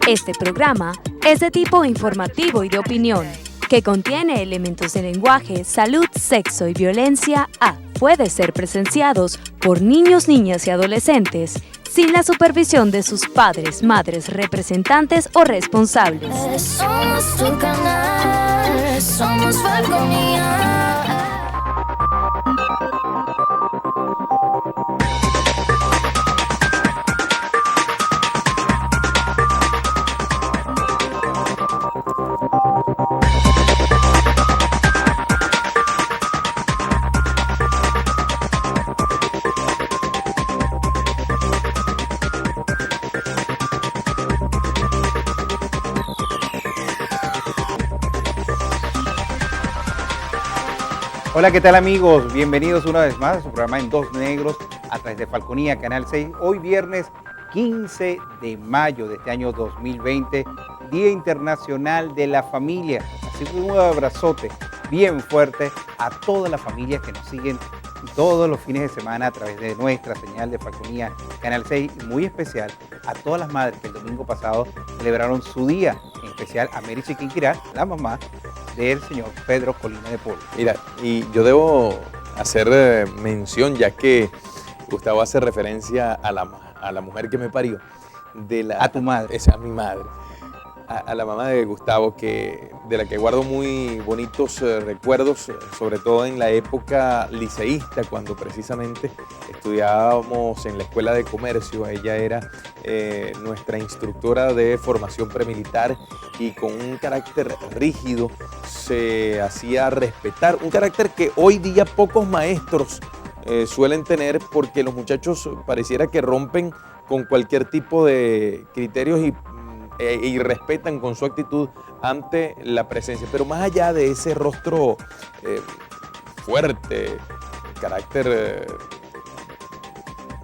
Este programa es de tipo informativo y de opinión, que contiene elementos de lenguaje, salud, sexo y violencia puede ser presenciados por niños, niñas y adolescentes sin la supervisión de sus padres, madres, representantes o responsables. Somos tu canal, somos Falconía. Hola, ¿qué tal amigos? Bienvenidos una vez más a su programa En Dos Negros a través de Falconía, Canal 6. Hoy viernes 15 de mayo de este año 2020, Día Internacional de la Familia. Así que un abrazote bien fuerte a todas las familias que nos siguen todos los fines de semana a través de nuestra señal de Falconía, Canal 6. Y muy especial a todas las madres que el domingo pasado celebraron su día, en especial a Mary Chiquinquirá, la mamá del señor Pedro Colina de Polo. Mira, y yo debo hacer mención, ya que Gustavo hace referencia a la mujer que me parió. A tu madre. Esa es mi madre. A la mamá de Gustavo, de la que guardo muy bonitos recuerdos, sobre todo en la época liceísta, cuando precisamente estudiábamos en la Escuela de Comercio. Ella era nuestra instructora de formación premilitar y con un carácter rígido se hacía respetar, un carácter que hoy día pocos maestros suelen tener, porque los muchachos pareciera que rompen con cualquier tipo de criterios y respetan con su actitud ante la presencia. Pero más allá de ese rostro fuerte, carácter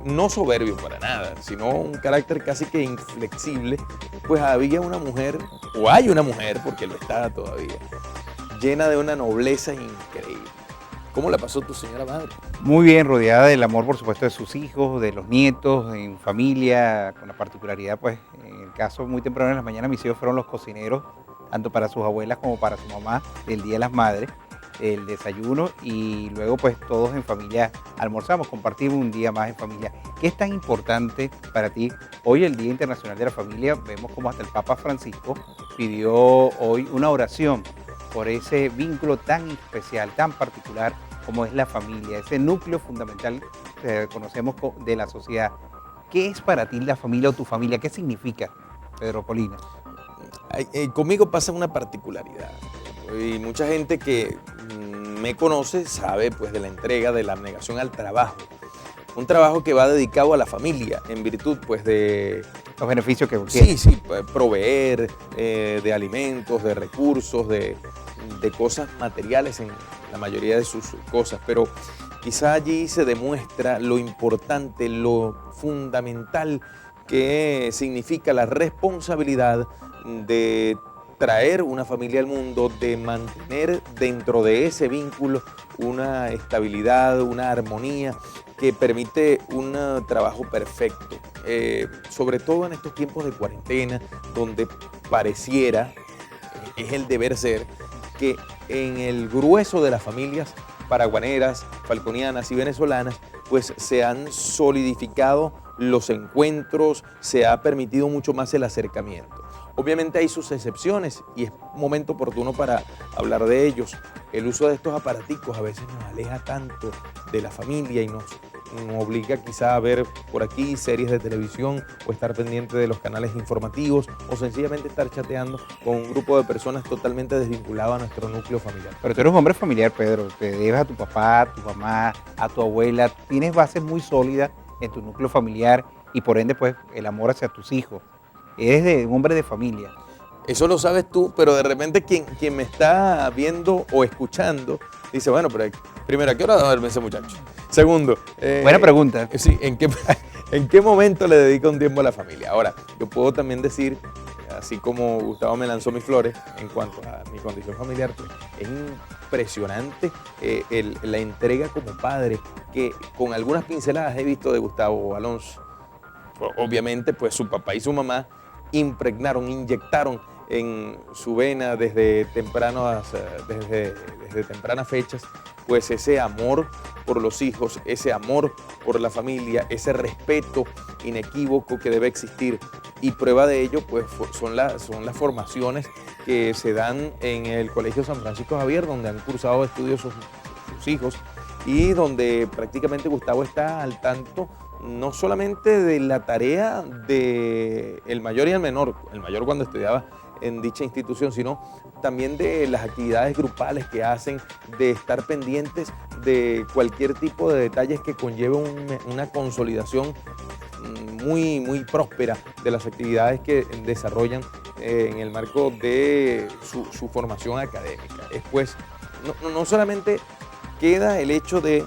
no soberbio para nada, sino un carácter casi que inflexible, pues había una mujer, o hay una mujer, porque lo está todavía, llena de una nobleza increíble. ¿Cómo la pasó tu señora madre? Muy bien, rodeada del amor, por supuesto, de sus hijos, de los nietos, en familia, con la particularidad, pues, en el caso muy temprano en las mañanas, mis hijos fueron los cocineros, tanto para sus abuelas como para su mamá, del Día de las Madres, el desayuno, y luego, pues, todos en familia almorzamos, compartimos un día más en familia. ¿Qué es tan importante para ti? Hoy, el Día Internacional de la Familia, vemos como hasta el Papa Francisco pidió hoy una oración por ese vínculo tan especial, tan particular como es la familia, ese núcleo fundamental que conocemos de la sociedad. ¿Qué es para ti la familia o tu familia? ¿Qué significa, Pedro Colina? Conmigo pasa una particularidad, y mucha gente que me conoce sabe pues de la entrega, de la abnegación al trabajo. Un trabajo que va dedicado a la familia, en virtud pues de los beneficios que tiene. Sí, proveer de alimentos, de recursos, de cosas materiales en la mayoría de sus cosas, pero quizá allí se demuestra lo importante, lo fundamental que significa la responsabilidad de traer una familia al mundo, de mantener dentro de ese vínculo una estabilidad, una armonía que permite un trabajo perfecto, sobre todo en estos tiempos de cuarentena, donde pareciera, es el deber ser, que en el grueso de las familias paraguaneras, falconianas y venezolanas, pues se han solidificado los encuentros, se ha permitido mucho más el acercamiento. Obviamente hay sus excepciones y es momento oportuno para hablar de ellos. El uso de estos aparaticos a veces nos aleja tanto de la familia y nos obliga quizá a ver por aquí series de televisión o estar pendiente de los canales informativos o sencillamente estar chateando con un grupo de personas totalmente desvinculadas a nuestro núcleo familiar. Pero tú eres un hombre familiar, Pedro. Te debes a tu papá, a tu mamá, a tu abuela. Tienes bases muy sólidas en tu núcleo familiar y por ende pues el amor hacia tus hijos. Eres un hombre de familia. Eso lo sabes tú, pero de repente quien me está viendo o escuchando dice, bueno, pero primero, ¿a qué hora duerme ese muchacho? Segundo, buena pregunta. Sí, ¿en qué momento le dedica un tiempo a la familia? Ahora, yo puedo también decir, así como Gustavo me lanzó mis flores en cuanto a mi condición familiar, pues, es impresionante la entrega como padre, que con algunas pinceladas he visto de Gustavo Alonso. Obviamente, pues su papá y su mamá impregnaron, inyectaron en su vena desde tempranas fechas, pues ese amor por los hijos, ese amor por la familia, ese respeto inequívoco que debe existir. Y prueba de ello pues son las formaciones que se dan en el Colegio San Francisco Javier, donde han cursado estudios sus hijos, y donde prácticamente Gustavo está al tanto no solamente de la tarea del mayor y el menor cuando estudiaba en dicha institución, sino también de las actividades grupales que hacen, de estar pendientes de cualquier tipo de detalles que conlleve una consolidación muy, muy próspera de las actividades que desarrollan en el marco de su formación académica. Después, no solamente queda el hecho de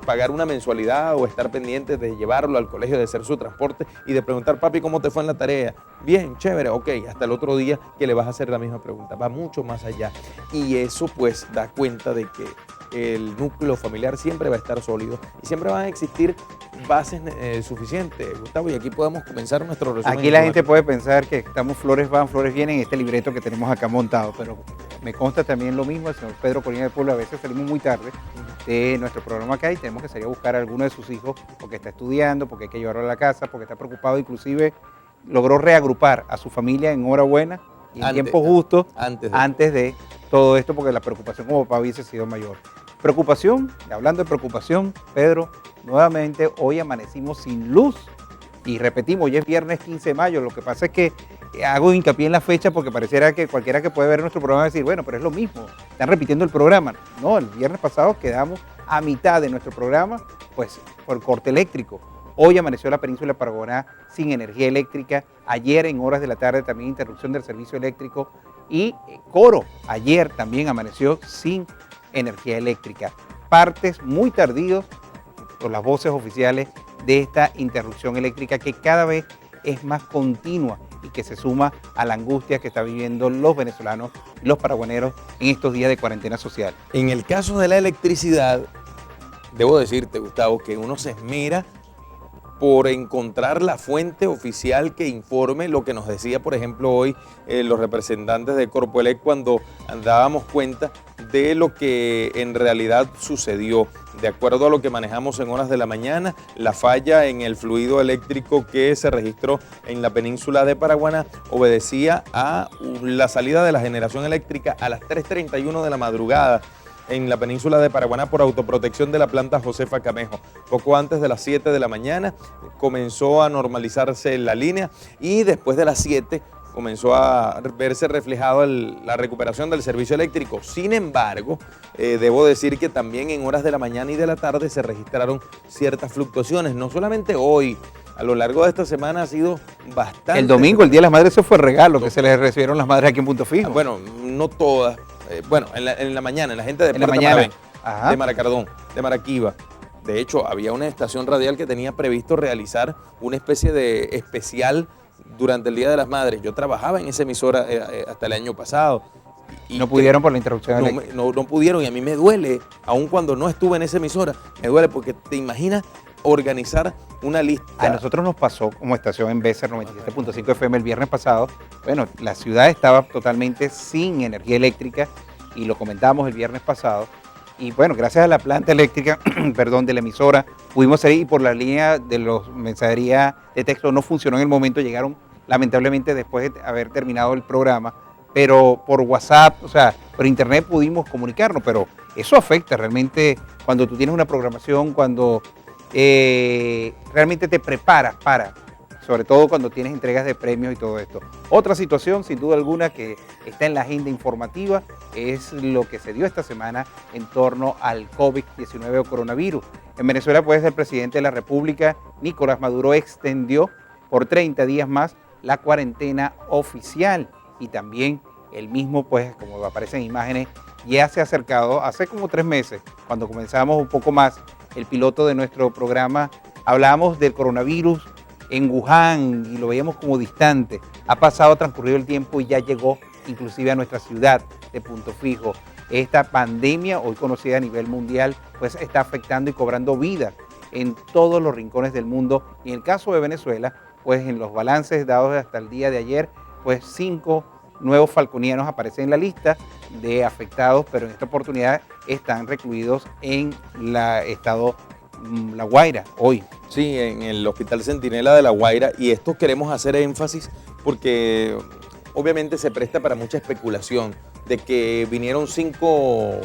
pagar una mensualidad o estar pendientes de llevarlo al colegio, de hacer su transporte y de preguntar, papi, ¿cómo te fue en la tarea? Bien, chévere, ok, hasta el otro día que le vas a hacer la misma pregunta. Va mucho más allá. Y eso pues da cuenta de que el núcleo familiar siempre va a estar sólido y siempre van a existir bases suficientes, Gustavo, y aquí podemos comenzar nuestro resumen. Aquí la gente puede pensar que estamos flores van, flores vienen, este libreto que tenemos acá montado, pero me consta también lo mismo, el señor Pedro Colina del Pueblo, a veces salimos muy tarde de nuestro programa acá y tenemos que salir a buscar a alguno de sus hijos porque está estudiando, porque hay que llevarlo a la casa, porque está preocupado, inclusive logró reagrupar a su familia en hora buena y en tiempo justo antes de todo esto, porque la preocupación como papá hubiese sido mayor. Preocupación, hablando de preocupación, Pedro, nuevamente hoy amanecimos sin luz y repetimos, hoy es viernes 15 de mayo, lo que pasa es que hago hincapié en la fecha porque pareciera que cualquiera que puede ver nuestro programa va a decir, bueno, pero es lo mismo, están repitiendo el programa. No, el viernes pasado quedamos a mitad de nuestro programa, pues por corte eléctrico. Hoy amaneció la península de Paraguaná sin energía eléctrica, ayer en horas de la tarde también interrupción del servicio eléctrico y Coro ayer también amaneció sin energía eléctrica. Partes muy tardíos por las voces oficiales de esta interrupción eléctrica que cada vez es más continua y que se suma a la angustia que están viviendo los venezolanos y los paraguaneros en estos días de cuarentena social. En el caso de la electricidad, debo decirte, Gustavo, que uno se esmera por encontrar la fuente oficial que informe lo que nos decía, por ejemplo, hoy los representantes de Corpoelec cuando dábamos cuenta de lo que en realidad sucedió. De acuerdo a lo que manejamos en horas de la mañana, la falla en el fluido eléctrico que se registró en la península de Paraguaná obedecía a la salida de la generación eléctrica a las 3:31 de la madrugada en la península de Paraguaná por autoprotección de la planta Josefa Camejo. Poco antes de las 7 de la mañana comenzó a normalizarse la línea y después de las 7 comenzó a verse reflejado la recuperación del servicio eléctrico. Sin embargo, debo decir que también en horas de la mañana y de la tarde se registraron ciertas fluctuaciones, no solamente hoy. A lo largo de esta semana ha sido bastante. El domingo, el Día de las Madres, eso fue el regalo que se les recibieron las madres aquí en Punto Fijo. Bueno, no todas. En la mañana, en la gente de Puerto Maravén, de Maracardón, de Maraquiva. De hecho, había una estación radial que tenía previsto realizar una especie de especial durante el Día de las Madres. Yo trabajaba en esa emisora hasta el año pasado. Y no pudieron por la interrupción eléctrica. No pudieron, y a mí me duele, aun cuando no estuve en esa emisora, me duele porque te imaginas organizar una lista. A nosotros nos pasó como estación en Becer 97.5 FM el viernes pasado. Bueno, la ciudad estaba totalmente sin energía eléctrica y lo comentábamos el viernes pasado. Y bueno, gracias a la planta eléctrica, de la emisora, pudimos salir y por la línea de los mensajería de texto no funcionó en el momento, llegaron lamentablemente después de haber terminado el programa, pero por WhatsApp, por internet pudimos comunicarnos, pero eso afecta realmente cuando tú tienes una programación, cuando realmente te preparas para, sobre todo cuando tienes entregas de premios y todo esto. Otra situación, sin duda alguna, que está en la agenda informativa es lo que se dio esta semana en torno al COVID-19 o coronavirus. En Venezuela, pues, el presidente de la República, Nicolás Maduro, extendió por 30 días más la cuarentena oficial y también el mismo, pues, como aparecen imágenes, ya se ha acercado hace como 3 meses, cuando comenzamos un poco más el piloto de nuestro programa, hablábamos del coronavirus en Wuhan y lo veíamos como distante. Ha transcurrido el tiempo y ya llegó inclusive a nuestra ciudad de Punto Fijo. Esta pandemia, hoy conocida a nivel mundial, pues está afectando y cobrando vida en todos los rincones del mundo. Y en el caso de Venezuela, pues en los balances dados hasta el día de ayer, pues 5 nuevos falconianos aparecen en la lista de afectados, pero en esta oportunidad están recluidos en el estado La Guaira hoy. Sí, en el Hospital Centinela de La Guaira, y esto queremos hacer énfasis porque obviamente se presta para mucha especulación de que vinieron 5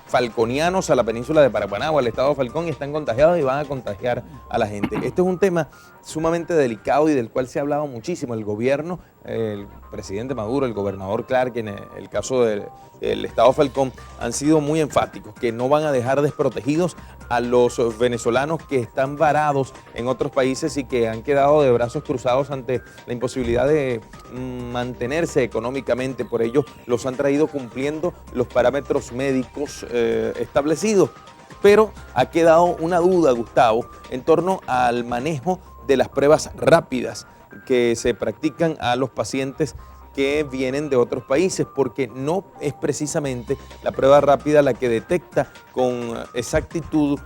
falconianos a la península de Paraguaná o al estado de Falcón y están contagiados y van a contagiar a la gente. Este es un tema sumamente delicado y del cual se ha hablado muchísimo. El gobierno, el presidente Maduro, el gobernador Clark, en el caso del estado de Falcón, han sido muy enfáticos, que no van a dejar desprotegidos a los venezolanos que están varados en otros países y que han quedado de brazos cruzados ante la imposibilidad de mantenerse económicamente. Por ello, los han traído cumpliendo los parámetros médicos establecidos. Pero ha quedado una duda, Gustavo, en torno al manejo de las pruebas rápidas que se practican a los pacientes que vienen de otros países, porque no es precisamente la prueba rápida la que detecta con exactitud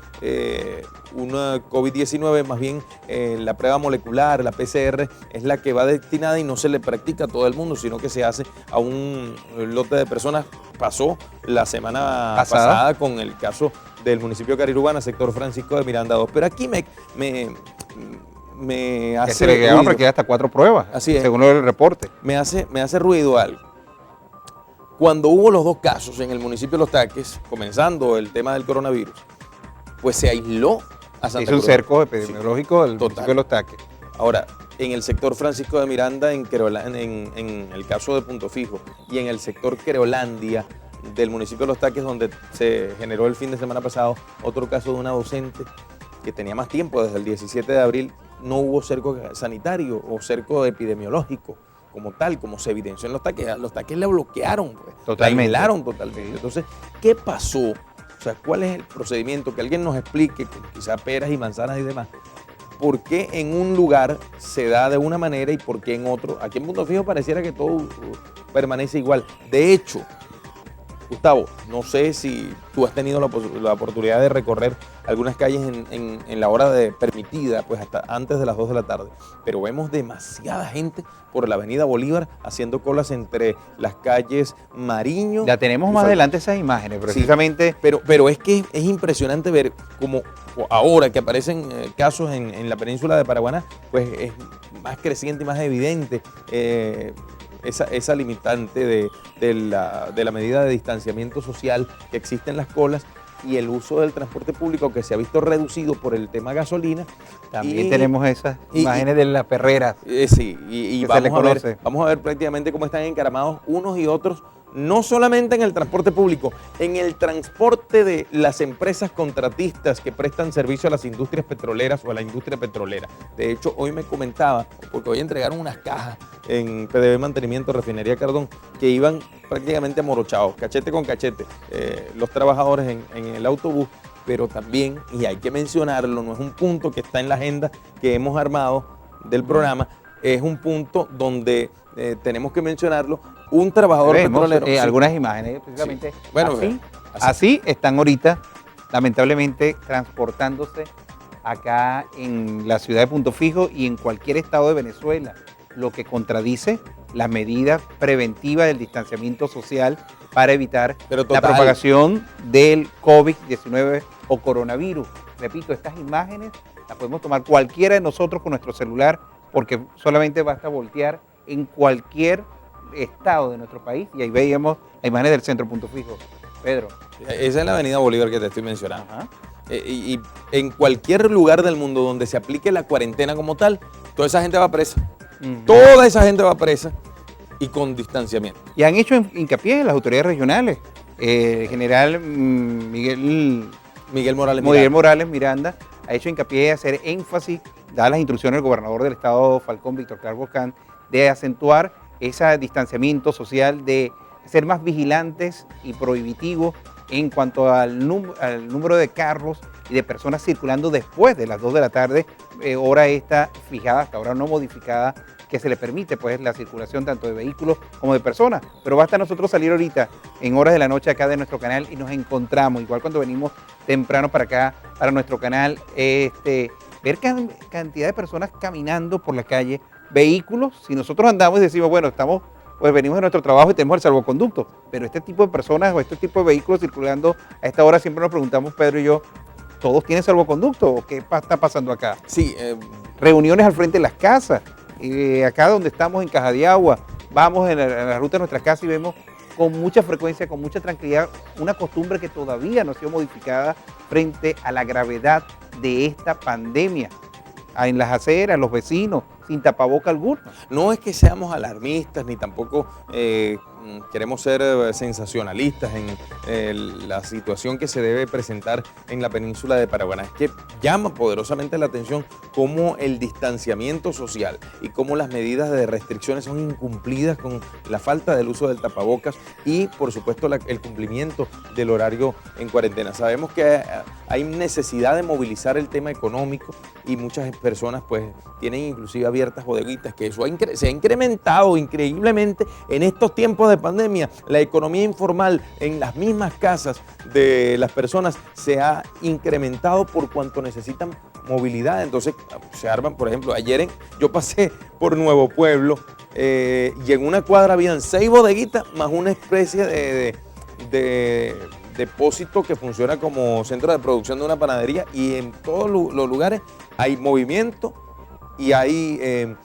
una COVID-19, más bien la prueba molecular, la PCR, es la que va destinada y no se le practica a todo el mundo, sino que se hace a un lote de personas. Pasó la semana pasada con el caso del municipio de Carirubana, sector Francisco de Miranda 2, pero aquí me hace que se le llegaron requerir hasta 4 pruebas, así es, según el reporte. Me hace ruido algo. Cuando hubo los 2 casos en el municipio de Los Taques, comenzando el tema del coronavirus, pues se aisló a Santa Cruz. Hizo un cerco epidemiológico del municipio de Los Taques. Ahora, en el sector Francisco de Miranda, en el caso de Punto Fijo, y en el sector Creolandia del municipio de Los Taques, donde se generó el fin de semana pasado otro caso de una docente que tenía más tiempo, desde el 17 de abril, no hubo cerco sanitario o cerco epidemiológico como tal, como se evidenció en Los Taques. A Los Taques le bloquearon, pues, totalmente. La aislaron totalmente. Entonces, ¿qué pasó? O sea, ¿cuál es el procedimiento? Que alguien nos explique, quizá peras y manzanas y demás. ¿Por qué en un lugar se da de una manera y por qué en otro? Aquí en Punto Fijo pareciera que todo permanece igual. De hecho, Gustavo, no sé si tú has tenido la oportunidad de recorrer algunas calles en la hora permitida, pues hasta antes de las 2 de la tarde, pero vemos demasiada gente por la avenida Bolívar haciendo colas entre las calles Mariño. Ya tenemos más adelante esas imágenes, precisamente. Sí, pero es que es impresionante ver cómo ahora que aparecen casos en la península de Paraguaná, pues es más creciente y más evidente esa limitante de la medida de distanciamiento social que existe en las colas y el uso del transporte público que se ha visto reducido por el tema gasolina. También tenemos esas imágenes de las perreras. Sí, y vamos a ver prácticamente cómo están encaramados unos y otros, no solamente en el transporte público, en el transporte de las empresas contratistas que prestan servicio a las industrias petroleras o a la industria petrolera. De hecho, hoy me comentaba, porque hoy entregaron unas cajas en PDB Mantenimiento Refinería Cardón, que iban prácticamente amorochados, cachete con cachete, los trabajadores en el autobús, pero también, y hay que mencionarlo, no es un punto que está en la agenda que hemos armado del programa, es un punto donde tenemos que mencionarlo, un trabajador petrolero. Algunas imágenes, precisamente. Sí. Bueno, así están ahorita, lamentablemente, transportándose acá en la ciudad de Punto Fijo y en cualquier estado de Venezuela, lo que contradice las medidas preventivas del distanciamiento social para evitar la propagación del COVID-19 o coronavirus. Repito, estas imágenes las podemos tomar cualquiera de nosotros con nuestro celular, porque solamente basta voltear en cualquier estado de nuestro país y ahí veíamos las imágenes del centro Punto Fijo. Pedro. Esa es la avenida Bolívar que te estoy mencionando. Y en cualquier lugar del mundo donde se aplique la cuarentena como tal, toda esa gente va presa. Toda esa gente va presa y con distanciamiento. Y han hecho hincapié en las autoridades regionales. El general Miguel Morales Miranda ha hecho hincapié de hacer énfasis, dadas las instrucciones del gobernador del estado Falcón, Víctor Clark Boscán, de acentuar ese distanciamiento social, de ser más vigilantes y prohibitivos en cuanto al número de carros y de personas circulando después de las 2 de la tarde, hora esta fijada, hasta ahora no modificada, que se le permite pues la circulación tanto de vehículos como de personas. Pero basta nosotros salir ahorita en horas de la noche acá de nuestro canal y nos encontramos, igual cuando venimos temprano para acá, para nuestro canal, ver cantidad de personas caminando por la calle, vehículos, si nosotros andamos y decimos, bueno, pues venimos de nuestro trabajo y tenemos el salvoconducto, pero este tipo de personas o este tipo de vehículos circulando a esta hora, siempre nos preguntamos, Pedro y yo, ¿todos tienen salvoconducto o qué está pasando acá? Sí. Reuniones al frente de las casas, acá donde estamos en Caja de Agua, vamos en la ruta de nuestras casas y vemos con mucha frecuencia, con mucha tranquilidad, una costumbre que todavía no ha sido modificada frente a la gravedad de esta pandemia. En las aceras, los vecinos, sin tapaboca alguno. No es que seamos alarmistas, ni tampoco queremos ser sensacionalistas en la situación que se debe presentar en la península de Paraguaná. Es que llama poderosamente la atención cómo el distanciamiento social y cómo las medidas de restricciones son incumplidas con la falta del uso del tapabocas y, por supuesto, el cumplimiento del horario en cuarentena. Sabemos que hay necesidad de movilizar el tema económico y muchas personas pues tienen inclusive abiertas bodeguitas, que eso se ha incrementado increíblemente en estos tiempos de pandemia. La economía informal en las mismas casas de las personas se ha incrementado por cuanto necesitan movilidad. Entonces se arman, por ejemplo, yo pasé por Nuevo Pueblo y en una cuadra habían 6 bodeguitas más una especie de depósito que funciona como centro de producción de una panadería, y en todos los lugares hay movimiento y hay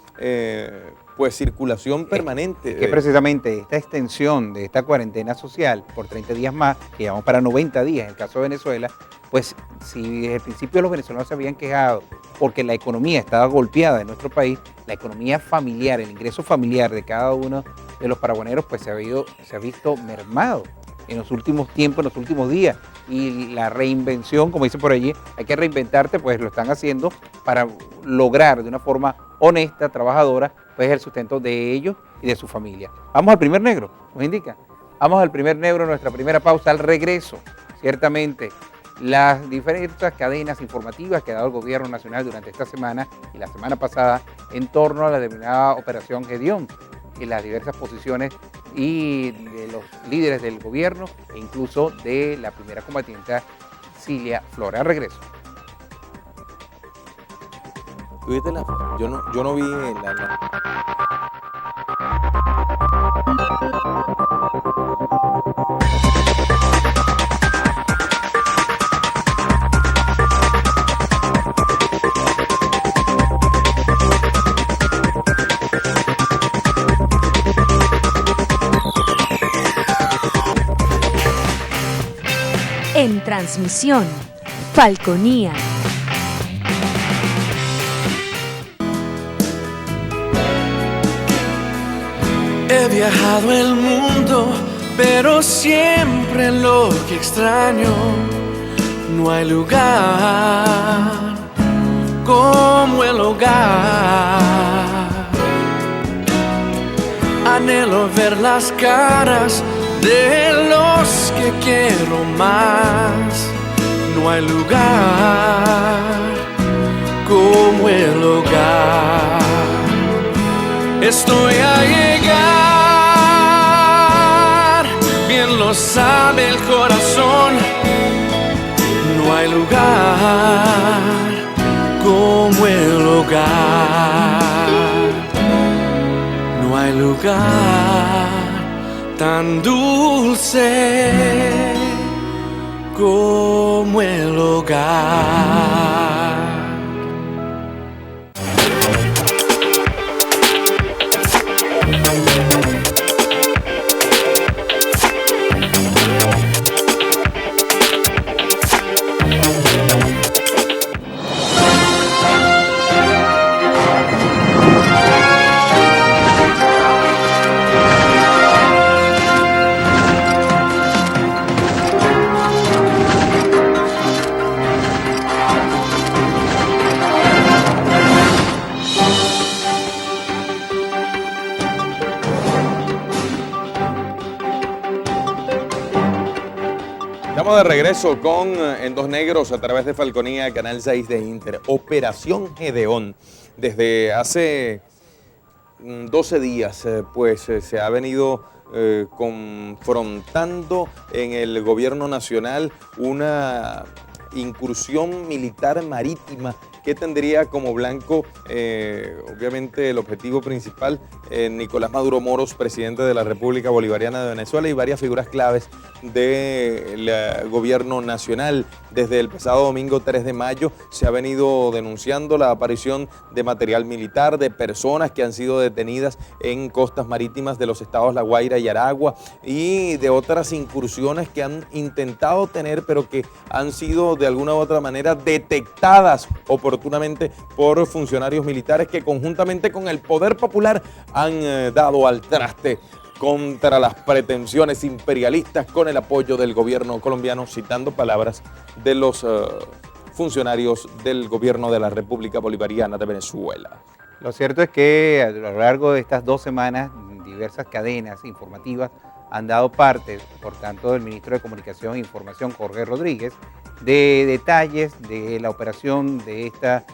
pues circulación permanente. Que precisamente esta extensión de esta cuarentena social por 30 días más, que llevamos para 90 días en el caso de Venezuela, pues si desde el principio los venezolanos se habían quejado porque la economía estaba golpeada en nuestro país, la economía familiar, el ingreso familiar de cada uno de los paraguaneros pues se ha visto mermado en los últimos tiempos, en los últimos días. Y la reinvención, como dicen por allí, hay que reinventarte, pues lo están haciendo para lograr de una forma honesta, trabajadora, pues el sustento de ellos y de su familia. Vamos al primer negro, nos indica. Vamos al primer negro, nuestra primera pausa. Al regreso, ciertamente, las diferentes cadenas informativas que ha dado el gobierno nacional durante esta semana y la semana pasada en torno a la denominada Operación Gedeón, y las diversas posiciones y de los líderes del gobierno e incluso de la primera combatiente Cilia Flores. Al regreso. ¿Tuviste yo no vi la... En transmisión, Falconía. He viajado el mundo, pero siempre lo que extraño, no hay lugar como el hogar. Anhelo ver las caras de los que quiero más, no hay lugar como el hogar. Estoy a llegar, bien lo sabe el corazón, no hay lugar como el hogar, no hay lugar tan dulce como el hogar. Estamos de regreso con En Dos Negros a través de Falconía, Canal 6 de Inter. Operación Gedeón. Desde hace 12 días pues se ha venido confrontando en el gobierno nacional una incursión militar marítima que tendría como blanco, obviamente, el objetivo principal, Nicolás Maduro Moros, presidente de la República Bolivariana de Venezuela, y varias figuras claves del gobierno nacional. Desde el pasado domingo 3 de mayo se ha venido denunciando la aparición de material militar, de personas que han sido detenidas en costas marítimas de los estados La Guaira y Aragua, y de otras incursiones que han intentado tener, pero que han sido de alguna u otra manera detectadas oportunamente por funcionarios militares que conjuntamente con el poder popular han dado al traste contra las pretensiones imperialistas con el apoyo del gobierno colombiano, citando palabras de los funcionarios del gobierno de la República Bolivariana de Venezuela. Lo cierto es que a lo largo de estas 2 semanas, diversas cadenas informativas han dado parte, por tanto, del ministro de Comunicación e Información, Jorge Rodríguez, de detalles de la operación de esta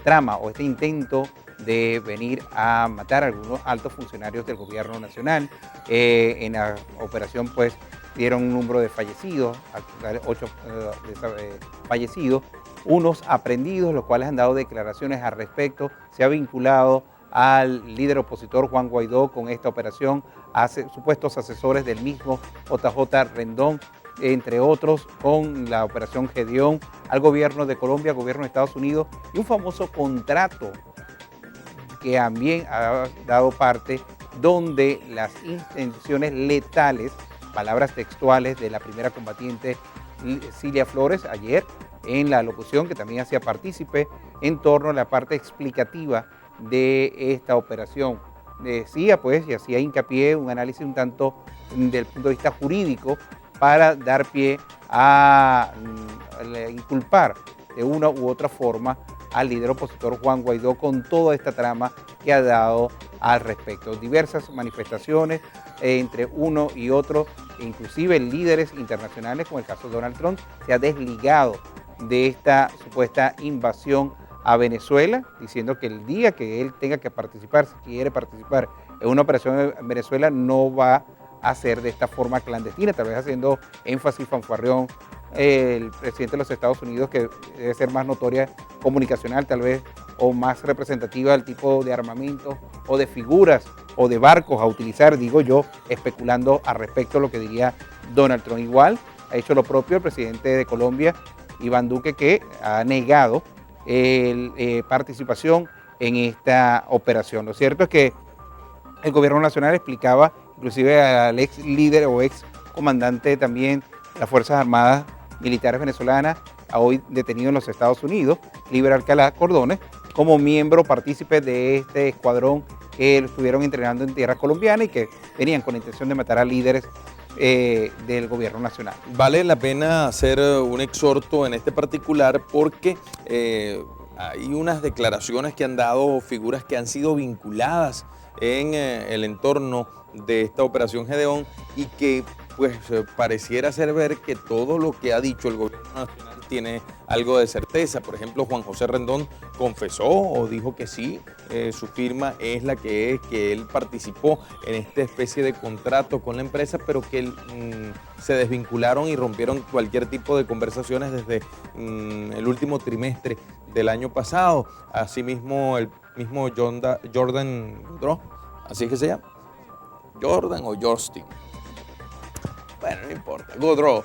trama o este intento de venir a matar a algunos altos funcionarios del gobierno nacional. En la operación pues dieron un número de fallecidos, 8 fallecidos, unos aprehendidos, los cuales han dado declaraciones al respecto. Se ha vinculado al líder opositor Juan Guaidó con esta operación, a supuestos asesores del mismo JJ Rendón, entre otros, con la operación Gedeón, al gobierno de Colombia, al gobierno de Estados Unidos, y un famoso contrato que también ha dado parte, donde las intenciones letales, palabras textuales de la primera combatiente Cilia Flores ayer en la locución, que también hacía partícipe en torno a la parte explicativa de esta operación. Decía pues, y hacía hincapié, un análisis un tanto del punto de vista jurídico para dar pie a inculpar de una u otra forma al líder opositor Juan Guaidó con toda esta trama que ha dado al respecto. Diversas manifestaciones entre uno y otro, inclusive líderes internacionales, como el caso de Donald Trump, se ha desligado de esta supuesta invasión a Venezuela, diciendo que el día que él tenga que participar, si quiere participar en una operación en Venezuela, no va a ser de esta forma clandestina, tal vez haciendo énfasis fanfarrión el presidente de los Estados Unidos, que debe ser más notoria comunicacional tal vez, o más representativa del tipo de armamento o de figuras o de barcos a utilizar, digo yo, especulando al respecto de lo que diría Donald Trump. Igual ha hecho lo propio el presidente de Colombia, Iván Duque, que ha negado participación en esta operación. Lo cierto es que el gobierno nacional explicaba, inclusive al ex líder o ex comandante también de las Fuerzas Armadas Militares Venezolanas, hoy detenido en los Estados Unidos, Cliver Alcalá Cordones, como miembro partícipe de este escuadrón que lo estuvieron entrenando en tierra colombiana y que venían con la intención de matar a líderes del gobierno nacional. Vale la pena hacer un exhorto en este particular porque hay unas declaraciones que han dado figuras que han sido vinculadas en el entorno de esta operación Gedeón y que pues pareciera ser ver que todo lo que ha dicho el gobierno nacional tiene algo de certeza. Por ejemplo, Juan José Rendón confesó o dijo que sí, su firma es la que es, que él participó en esta especie de contrato con la empresa, pero que se desvincularon y rompieron cualquier tipo de conversaciones desde el último trimestre del año pasado. Asimismo, el mismo Jordan Godreau, así es que se llama, Jordan o Joystick. Bueno, no importa. Godreau,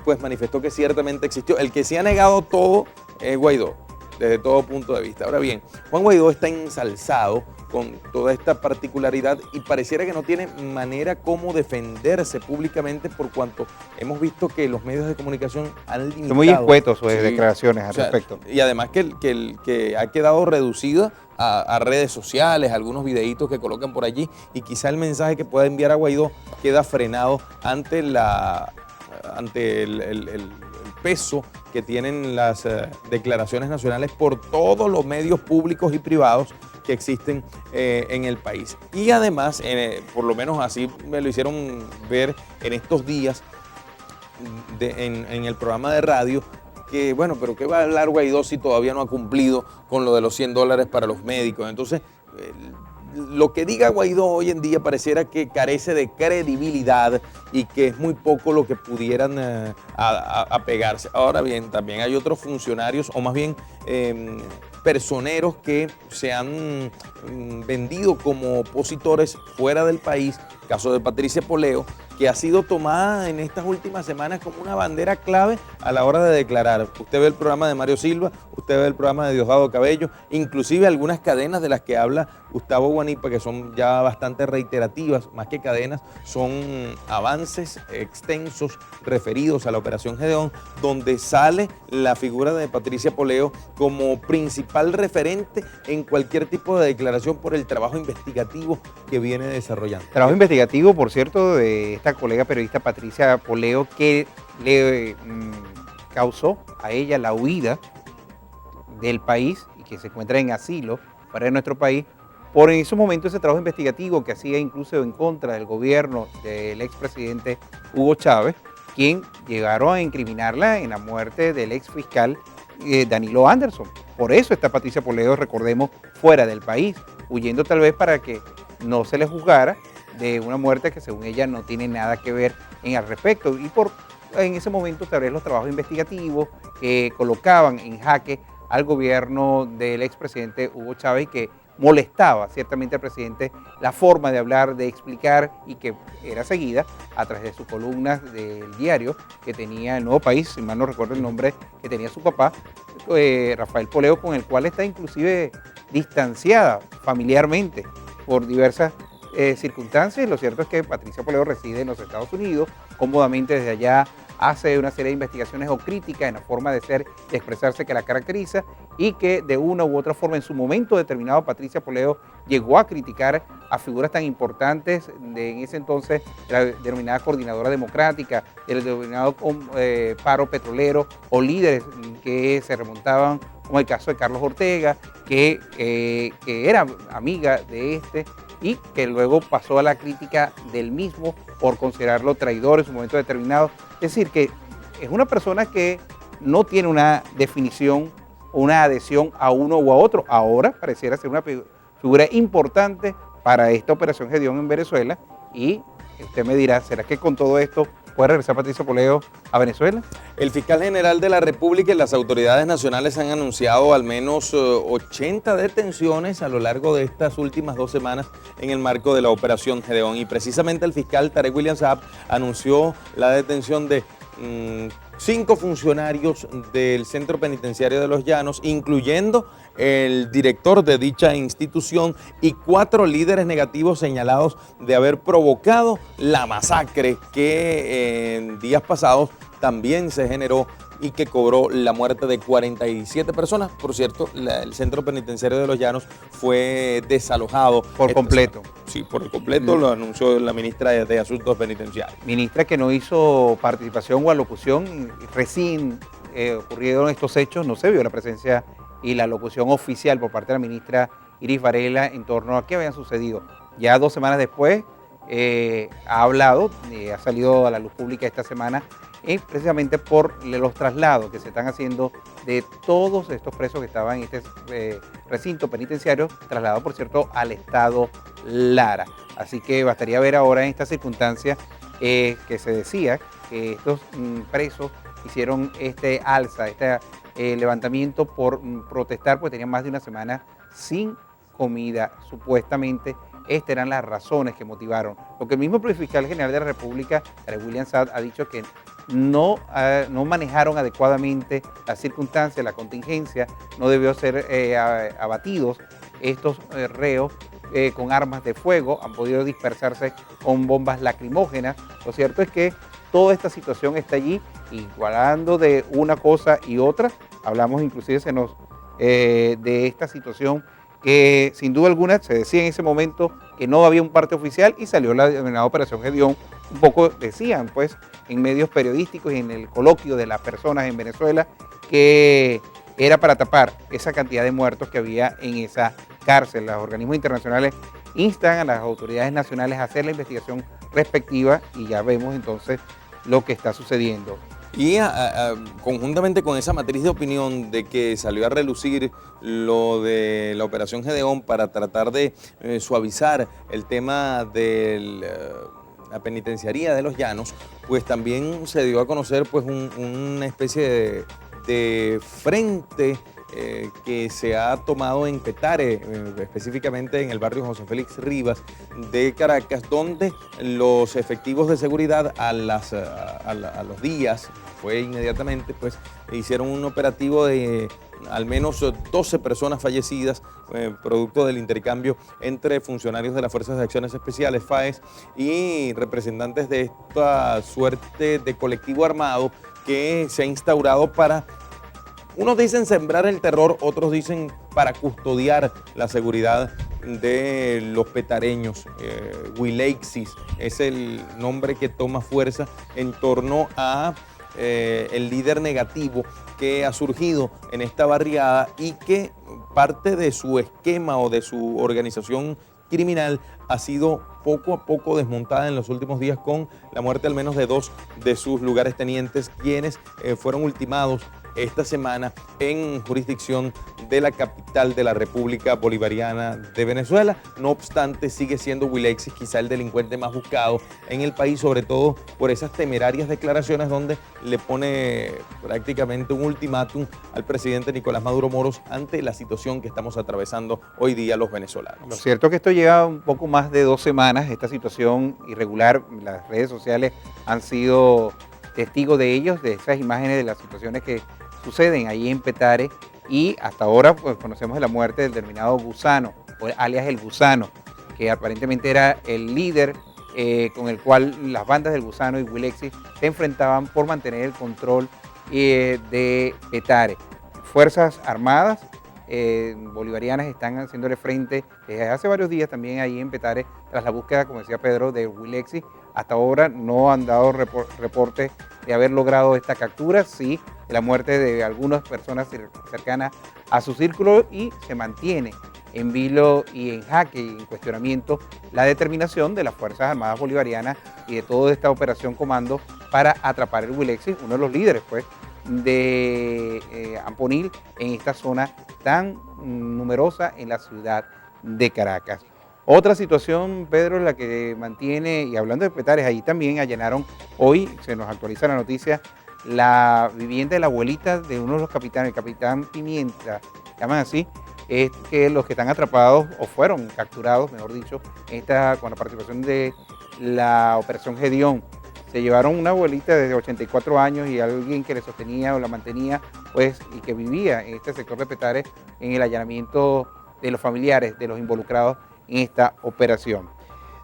pues manifestó que ciertamente existió. El que se ha negado todo es Guaidó, desde todo punto de vista. Ahora bien, Juan Guaidó está ensalzado con toda esta particularidad y pareciera que no tiene manera cómo defenderse públicamente por cuanto hemos visto que los medios de comunicación han limitado. Son muy escuetos sus declaraciones al respecto. Y además que ha quedado reducido a redes sociales, algunos videitos que colocan por allí y quizá el mensaje que pueda enviar a Guaidó queda frenado ante el peso que tienen las declaraciones nacionales por todos los medios públicos y privados que existen en el país. Y además, por lo menos así me lo hicieron ver en estos días en el programa de radio, que bueno, pero ¿qué va a hablar Guaidó si todavía no ha cumplido con lo de los $100 para los médicos? Entonces, lo que diga Guaidó hoy en día pareciera que carece de credibilidad y que es muy poco lo que pudieran apegarse. Ahora bien, también hay otros funcionarios, o más bien personeros que se han vendido como opositores fuera del país. Caso de Patricia Poleo, que ha sido tomada en estas últimas semanas como una bandera clave a la hora de declarar. Usted ve el programa de Mario Silva, usted ve el programa de Diosdado Cabello, inclusive algunas cadenas de las que habla Gustavo Guanipa, que son ya bastante reiterativas, más que cadenas, son avances extensos referidos a la Operación Gedeón, donde sale la figura de Patricia Poleo como principal referente en cualquier tipo de declaración por el trabajo investigativo que viene desarrollando. Trabajo investigativo, por cierto, de esta colega periodista Patricia Poleo, que le causó a ella la huida del país y que se encuentra en asilo fuera de nuestro país, por en esos momentos ese trabajo investigativo que hacía incluso en contra del gobierno del expresidente Hugo Chávez, quien llegaron a incriminarla en la muerte del ex fiscal Danilo Anderson. Por eso está Patricia Poleo, recordemos, fuera del país, huyendo tal vez para que no se le juzgara de una muerte que según ella no tiene nada que ver en al respecto. Y en ese momento tal vez los trabajos investigativos que colocaban en jaque al gobierno del expresidente Hugo Chávez, que molestaba ciertamente al presidente la forma de hablar, de explicar, y que era seguida a través de sus columnas del diario que tenía El Nuevo País, si mal no recuerdo el nombre que tenía su papá, Rafael Poleo, con el cual está inclusive distanciada familiarmente por diversas circunstancias. Lo cierto es que Patricia Poleo reside en los Estados Unidos, cómodamente desde allá hace una serie de investigaciones o críticas en la forma de ser y de expresarse que la caracteriza, y que de una u otra forma en su momento determinado Patricia Poleo llegó a criticar a figuras tan importantes en ese entonces, la denominada Coordinadora Democrática, el denominado paro petrolero, o líderes que se remontaban, como el caso de Carlos Ortega, que era amiga de y que luego pasó a la crítica del mismo por considerarlo traidor en su momento determinado. Es decir, que es una persona que no tiene una definición, una adhesión a uno u a otro. Ahora pareciera ser una figura importante para esta Operación Gedeón en Venezuela, y usted me dirá, ¿será que con todo esto puede regresar Patricia Poleo a Venezuela? El fiscal general de la República y las autoridades nacionales han anunciado al menos 80 detenciones a lo largo de estas últimas 2 semanas en el marco de la Operación Gedeón. Y precisamente el fiscal Tarek William Saab anunció la detención de 5 funcionarios del Centro Penitenciario de Los Llanos, incluyendo el director de dicha institución, y 4 líderes negativos señalados de haber provocado la masacre que en días pasados también se generó y que cobró la muerte de 47 personas. Por cierto, el Centro Penitenciario de Los Llanos fue desalojado. Por completo. Sí, por completo, lo anunció la ministra de Asuntos Penitenciarios. Ministra que no hizo participación o alocución, recién ocurrieron estos hechos, no se vio la presencia y la locución oficial por parte de la ministra Iris Varela en torno a qué habían sucedido. Ya 2 semanas después ha hablado, ha salido a la luz pública esta semana, precisamente por los traslados que se están haciendo de todos estos presos que estaban en este recinto penitenciario, trasladados, por cierto, al estado Lara. Así que bastaría ver ahora en esta circunstancia que se decía que estos presos hicieron este alza, este levantamiento por protestar, porque tenían más de una semana sin comida. Supuestamente estas eran las razones que motivaron. Lo que el mismo fiscal general de la República, Tarek William Saab, ha dicho que no manejaron adecuadamente las circunstancias, la contingencia, no debió ser abatidos estos reos con armas de fuego, han podido dispersarse con bombas lacrimógenas. Lo cierto es que toda esta situación está allí, igualando de una cosa y otra. Hablamos inclusive de esta situación que sin duda alguna se decía en ese momento que no había un parte oficial, y salió la denominada Operación Gedeón. Un poco decían pues en medios periodísticos y en el coloquio de las personas en Venezuela que era para tapar esa cantidad de muertos que había en esa cárcel. Los organismos internacionales instan a las autoridades nacionales a hacer la investigación respectiva, y ya vemos entonces lo que está sucediendo. Y conjuntamente con esa matriz de opinión de que salió a relucir lo de la Operación Gedeón para tratar de suavizar el tema de la penitenciaría de Los Llanos, pues también se dio a conocer pues una especie de frente que se ha tomado en Petare, específicamente en el barrio José Félix Rivas de Caracas, donde los efectivos de seguridad a los días, fue inmediatamente, pues hicieron un operativo de al menos 12 personas fallecidas, producto del intercambio entre funcionarios de las Fuerzas de Acciones Especiales, FAES, y representantes de esta suerte de colectivo armado que se ha instaurado para, unos dicen sembrar el terror, otros dicen para custodiar la seguridad de los petareños. Wileixis es el nombre que toma fuerza en torno a el líder negativo que ha surgido en esta barriada y que parte de su esquema o de su organización criminal ha sido poco a poco desmontada en los últimos días con la muerte al menos de 2 de sus lugartenientes, quienes fueron ultimados esta semana en jurisdicción de la capital de la República Bolivariana de Venezuela. No obstante, sigue siendo Wileixis quizá el delincuente más buscado en el país, sobre todo por esas temerarias declaraciones donde le pone prácticamente un ultimátum al presidente Nicolás Maduro Moros ante la situación que estamos atravesando hoy día los venezolanos. Lo cierto es que esto lleva un poco más de 2 semanas, esta situación irregular. Las redes sociales han sido testigos de ellos, de esas imágenes de las situaciones que suceden ahí en Petare, y hasta ahora pues conocemos de la muerte del denominado Gusano, alias el Gusano, que aparentemente era el líder con el cual las bandas del Gusano y Wileixis se enfrentaban por mantener el control de Petare. Fuerzas Armadas bolivarianas están haciéndole frente desde hace varios días también ahí en Petare tras la búsqueda, como decía Pedro, de Wileixis. Hasta ahora no han dado reporte de haber logrado esta captura, sí de la muerte de algunas personas cercanas a su círculo, y se mantiene en vilo y en jaque y en cuestionamiento la determinación de las Fuerzas Armadas Bolivarianas y de toda esta operación comando para atrapar el Wileixis, uno de los líderes pues de Amponil en esta zona tan numerosa en la ciudad de Caracas. Otra situación, Pedro, la que mantiene, y hablando de Petare, ahí también allanaron hoy, se nos actualiza la noticia, la vivienda de la abuelita de uno de los capitanes, el capitán Pimienta, llaman así, es que los que están atrapados o fueron capturados, mejor dicho, con la participación de la Operación Gedeón, se llevaron una abuelita de 84 años y alguien que le sostenía o la mantenía, pues, y que vivía en este sector de Petare, en el allanamiento de los familiares de los involucrados en esta operación.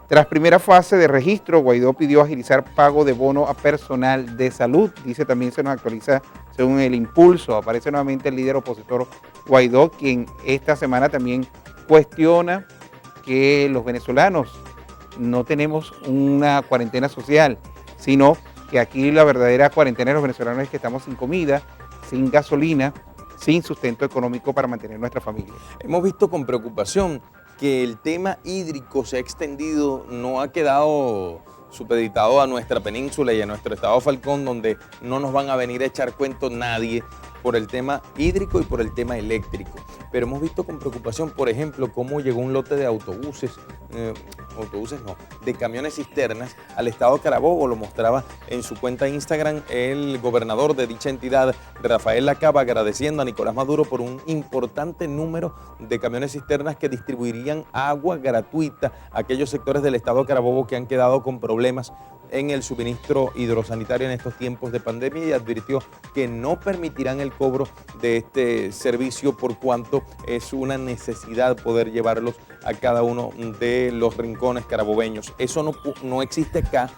Tras primera fase de registro, Guaidó pidió agilizar pago de bono a personal de salud. Dice, también se nos actualiza según El Impulso. Aparece nuevamente el líder opositor Guaidó, quien esta semana también cuestiona que los venezolanos no tenemos una cuarentena social, sino que aquí la verdadera cuarentena de los venezolanos es que estamos sin comida, sin gasolina, sin sustento económico para mantener nuestra familia. Hemos visto con preocupación que el tema hídrico se ha extendido, no ha quedado supeditado a nuestra península y a nuestro estado Falcón, donde no nos van a venir a echar cuento nadie por el tema hídrico y por el tema eléctrico. Pero hemos visto con preocupación, por ejemplo, cómo llegó un lote de de camiones cisternas al estado Carabobo. Lo mostraba en su cuenta de Instagram el gobernador de dicha entidad, Rafael Lacaba, agradeciendo a Nicolás Maduro por un importante número de camiones cisternas que distribuirían agua gratuita a aquellos sectores del estado Carabobo que han quedado con problemas en el suministro hidrosanitario en estos tiempos de pandemia, y advirtió que no permitirán el cobro de este servicio por cuanto es una necesidad poder llevarlos a cada uno de los rincones carabobeños. Eso no existe acá.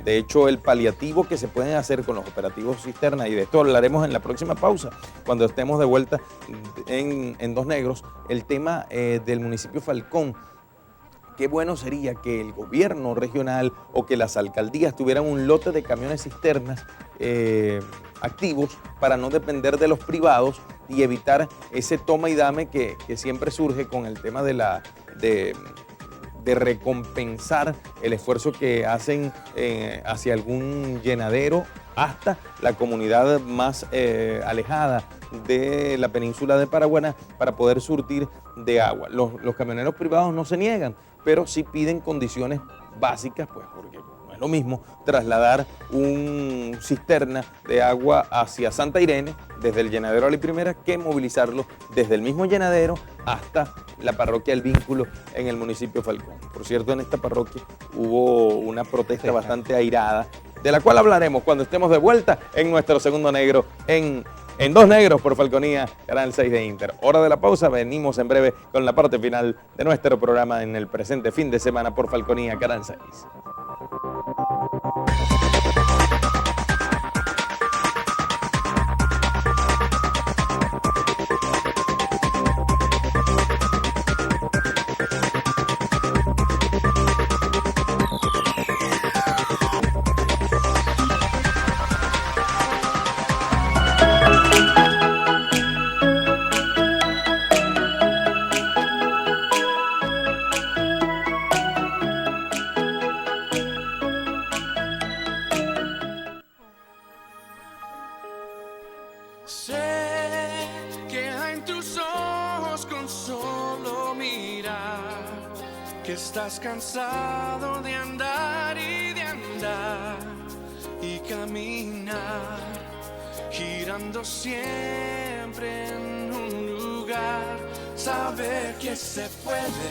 De hecho, el paliativo que se pueden hacer con los operativos cisterna, y de esto hablaremos en la próxima pausa, cuando estemos de vuelta en Dos Negros, el tema del municipio Falcón. Qué bueno sería que el gobierno regional o que las alcaldías tuvieran un lote de camiones cisternas activos para no depender de los privados y evitar ese toma y dame que siempre surge con el tema de recompensar el esfuerzo que hacen hacia algún llenadero hasta la comunidad más alejada de la península de Paraguaná para poder surtir de agua. Los camioneros privados no se niegan, pero sí piden condiciones básicas, pues porque no es lo mismo trasladar un cisterna de agua hacia Santa Irene desde el llenadero Ali Primera que movilizarlo desde el mismo llenadero hasta la parroquia El Vínculo en el municipio de Falcón. Por cierto, en esta parroquia hubo una protesta bastante airada, de la cual hablaremos cuando estemos de vuelta en nuestro segundo negro en Dos Negros por Falconía, Canal 6 de Inter. Hora de la pausa, venimos en breve con la parte final de nuestro programa en el presente fin de semana por Falconía, Canal 6. Sé que hay en tus ojos con solo mirar que estás cansado de andar y caminar, girando siempre en un lugar. Saber que se puede,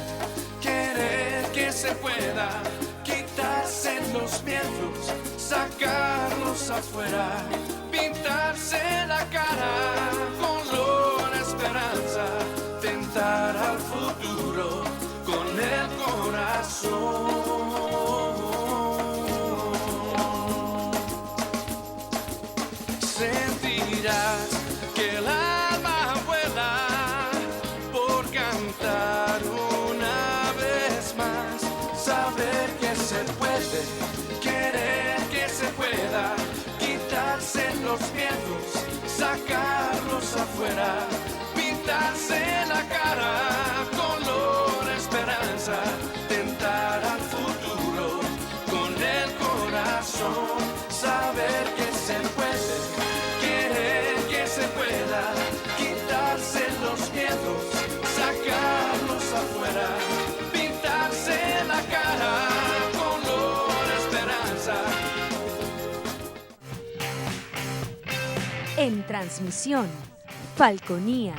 querer que se pueda, quitarse los miedos, sacarlos afuera, pintarse la cara con la esperanza, tentar al futuro con el corazón. Sentirás que el alma vuela por cantar una vez más. Saber que se puede, querer que se pueda, quitarse los miedos, sacarlos afuera, pintarse la cara con la esperanza, tentar al futuro con el corazón. Saber que se puede, querer que se pueda, quitarse los miedos, sacarlos afuera, pintarse la cara con la esperanza. En transmisión, Falconía.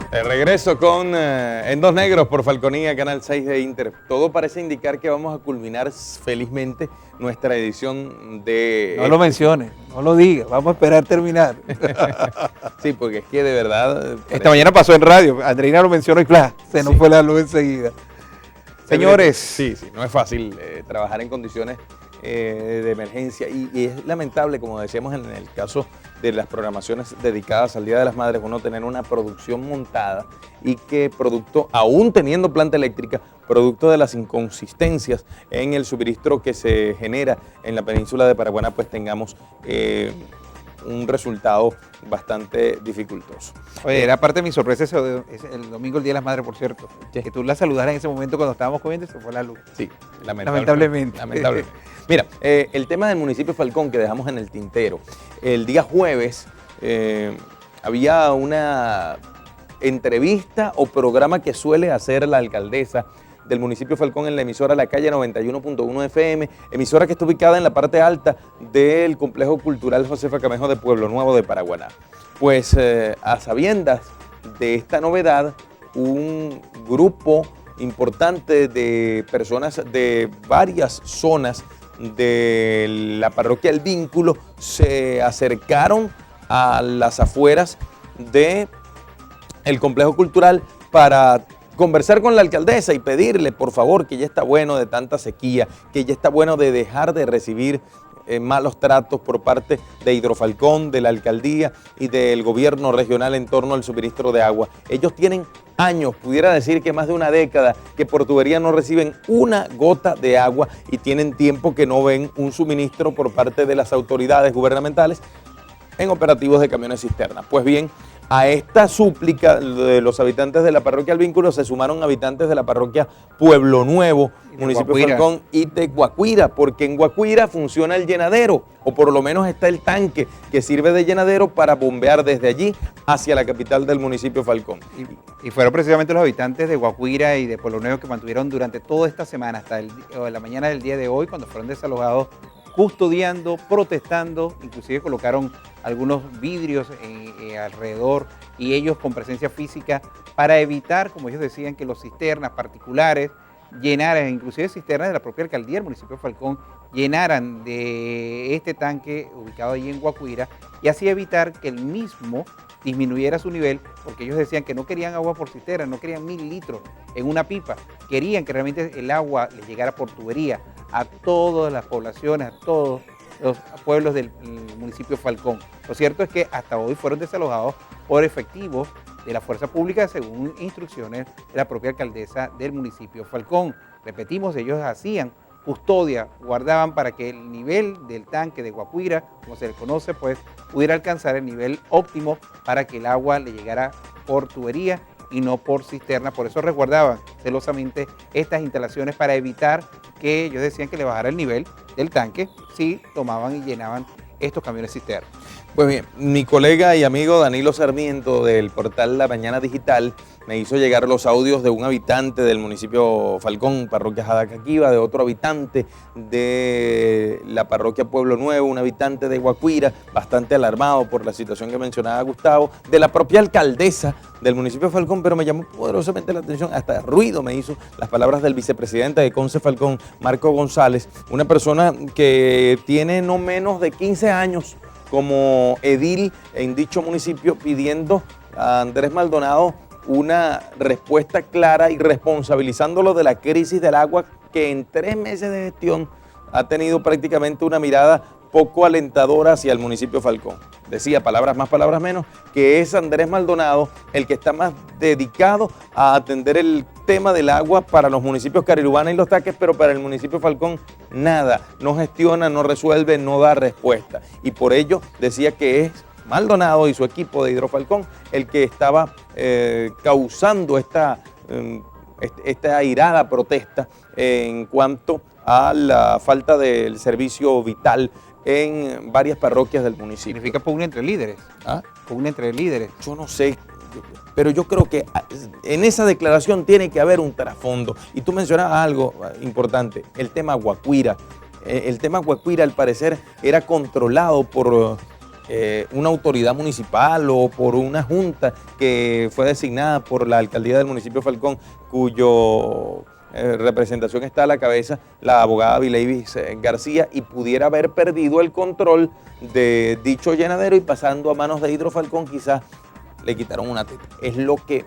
De regreso con En Dos Negros por Falconía, Canal 6 de Inter. Todo parece indicar que vamos a culminar felizmente nuestra edición de... No lo menciones, no lo digas, vamos a esperar terminar. Sí, porque es que de verdad... Esta mañana pasó en radio, Andreina lo mencionó y ¡plá! Se nos fue la luz enseguida. Señores. Sí, no es fácil trabajar en condiciones de emergencia y es lamentable, como decíamos en el caso de las programaciones dedicadas al Día de las Madres, uno tener una producción montada y que producto, aún teniendo planta eléctrica, producto de las inconsistencias en el suministro que se genera en la península de Paraguaná, pues tengamos un resultado bastante dificultoso. Oye, era parte de mi sorpresa el domingo, el Día de las Madres, por cierto. ¿Qué? Que tú la saludaras en ese momento cuando estábamos comiendo y se fue la luz. Sí, Lamentablemente. Mira, el tema del municipio de Falcón que dejamos en el tintero. El día jueves había una entrevista o programa que suele hacer la alcaldesa del municipio de Falcón en la emisora La Calle 91.1 FM, emisora que está ubicada en la parte alta del complejo cultural Josefa Camejo de Pueblo Nuevo de Paraguaná. Pues a sabiendas de esta novedad, un grupo importante de personas de varias zonas de la parroquia El Vínculo se acercaron a las afueras del complejo cultural para conversar con la alcaldesa y pedirle, por favor, que ya está bueno de tanta sequía, que ya está bueno de dejar de recibir malos tratos por parte de Hidrofalcón, de la alcaldía y del gobierno regional en torno al suministro de agua. Ellos tienen años, pudiera decir que más de una década, que por tubería no reciben una gota de agua y tienen tiempo que no ven un suministro por parte de las autoridades gubernamentales en operativos de camiones cisterna. Pues bien, a esta súplica de los habitantes de la parroquia El Vínculo se sumaron habitantes de la parroquia Pueblo Nuevo, municipio de Falcón, y de Guacuira, porque en Guacuira funciona el llenadero, o por lo menos está el tanque que sirve de llenadero para bombear desde allí hacia la capital del municipio Falcón. Y fueron precisamente los habitantes de Guacuira y de Pueblo Nuevo que mantuvieron durante toda esta semana, hasta la mañana del día de hoy, cuando fueron desalojados, custodiando, protestando, inclusive colocaron algunos vidrios alrededor y ellos con presencia física para evitar, como ellos decían, que los cisternas particulares llenaran, inclusive cisternas de la propia alcaldía del municipio de Falcón, llenaran de este tanque ubicado allí en Guacuira y así evitar que el mismo disminuyera su nivel, porque ellos decían que no querían agua por cisterna, no querían 1000 litros en una pipa, querían que realmente el agua les llegara por tubería a todas las poblaciones, a todos los pueblos del municipio de Falcón. Lo cierto es que hasta hoy fueron desalojados por efectivos de la fuerza pública según instrucciones de la propia alcaldesa del municipio de Falcón. Repetimos, ellos hacían custodia, guardaban para que el nivel del tanque de Guacuira, como se le conoce, pues pudiera alcanzar el nivel óptimo para que el agua le llegara por tubería y no por cisterna. Por eso resguardaban celosamente estas instalaciones para evitar que ellos decían que le bajara el nivel del tanque si tomaban y llenaban estos camiones cisterna. Pues bien, mi colega y amigo Danilo Sarmiento del portal La Mañana Digital me hizo llegar los audios de un habitante del municipio Falcón, parroquia Jadacaquiva, de otro habitante de la parroquia Pueblo Nuevo, un habitante de Guacuira, bastante alarmado por la situación que mencionaba Gustavo, de la propia alcaldesa del municipio de Falcón, pero me llamó poderosamente la atención, hasta ruido me hizo las palabras del vicepresidente de Conce Falcón, Marco González, una persona que tiene no menos de 15 años como edil en dicho municipio, pidiendo a Andrés Maldonado una respuesta clara y responsabilizándolo de la crisis del agua que en 3 meses de gestión ha tenido prácticamente una mirada poco alentadora hacia el municipio de Falcón. Decía, palabras más, palabras menos, que es Andrés Maldonado el que está más dedicado a atender el tema del agua para los municipios Carilubana y Los Taques, pero para el municipio de Falcón nada, no gestiona, no resuelve, no da respuesta. Y por ello decía que es Maldonado y su equipo de Hidrofalcón el que estaba causando esta airada protesta en cuanto a la falta del servicio vital en varias parroquias del municipio. Significa pugna entre líderes. ¿Ah? Pugna entre líderes. Yo no sé, pero yo creo que en esa declaración tiene que haber un trasfondo. Y tú mencionabas algo importante, el tema Guacuira. El tema Guacuira, al parecer, era controlado por una autoridad municipal o por una junta que fue designada por la alcaldía del municipio de Falcón, cuyo representación está a la cabeza la abogada Vileivis García, y pudiera haber perdido el control de dicho llenadero y pasando a manos de Hidrofalcón quizás le quitaron una teta. Es lo que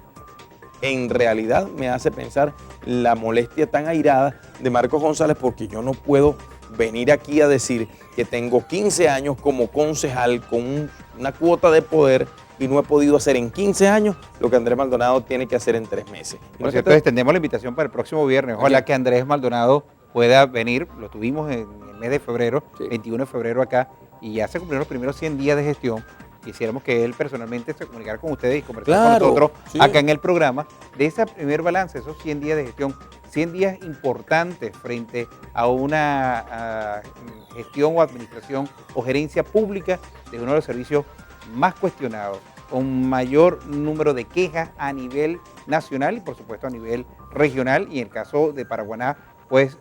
en realidad me hace pensar la molestia tan airada de Marcos González, porque yo no puedo venir aquí a decir que tengo 15 años como concejal con una cuota de poder y no he podido hacer en 15 años lo que Andrés Maldonado tiene que hacer en 3 meses. Por cierto, extendemos la invitación para el próximo viernes. Ojalá que Andrés Maldonado pueda venir. Lo tuvimos en el mes de febrero, sí. 21 de febrero acá, y ya se cumplieron los primeros 100 días de gestión. Quisiéramos que él personalmente se comunicara con ustedes y conversara con nosotros acá en el programa de ese primer balance, esos 100 días de gestión, 100 días importantes frente a una gestión o administración o gerencia pública de uno de los servicios más cuestionados, con mayor número de quejas a nivel nacional y por supuesto a nivel regional, y en el caso de Paraguaná, pues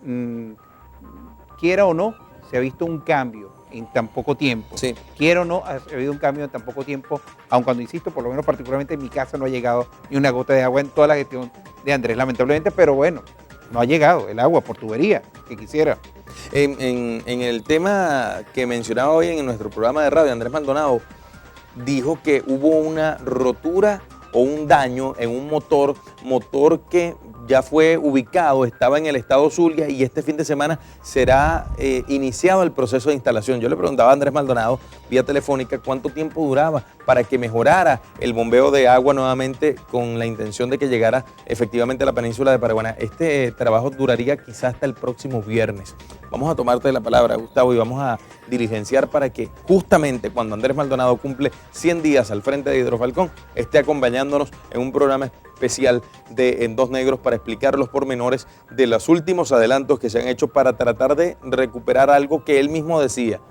quiera o no, se ha visto un cambio en tan poco tiempo. Sí. Quiero o no, ha habido un cambio en tan poco tiempo, aun cuando, insisto, por lo menos particularmente en mi casa no ha llegado ni una gota de agua en toda la gestión de Andrés, lamentablemente, pero bueno, no ha llegado el agua por tubería que quisiera. En el tema que mencionaba hoy en nuestro programa de radio, Andrés Maldonado dijo que hubo una rotura o un daño en un motor que ya fue ubicado, estaba en el estado Zulia y este fin de semana será iniciado el proceso de instalación. Yo le preguntaba a Andrés Maldonado vía telefónica cuánto tiempo duraba para que mejorara el bombeo de agua nuevamente con la intención de que llegara efectivamente a la península de Paraguaná. Este trabajo duraría quizás hasta el próximo viernes. Vamos a tomarte la palabra, Gustavo, y vamos a diligenciar para que justamente cuando Andrés Maldonado cumple 100 días al frente de Hidrofalcón, esté acompañándonos en un programa especial de En Dos Negros para explicar los pormenores de los últimos adelantos que se han hecho para tratar de recuperar algo que él mismo decía,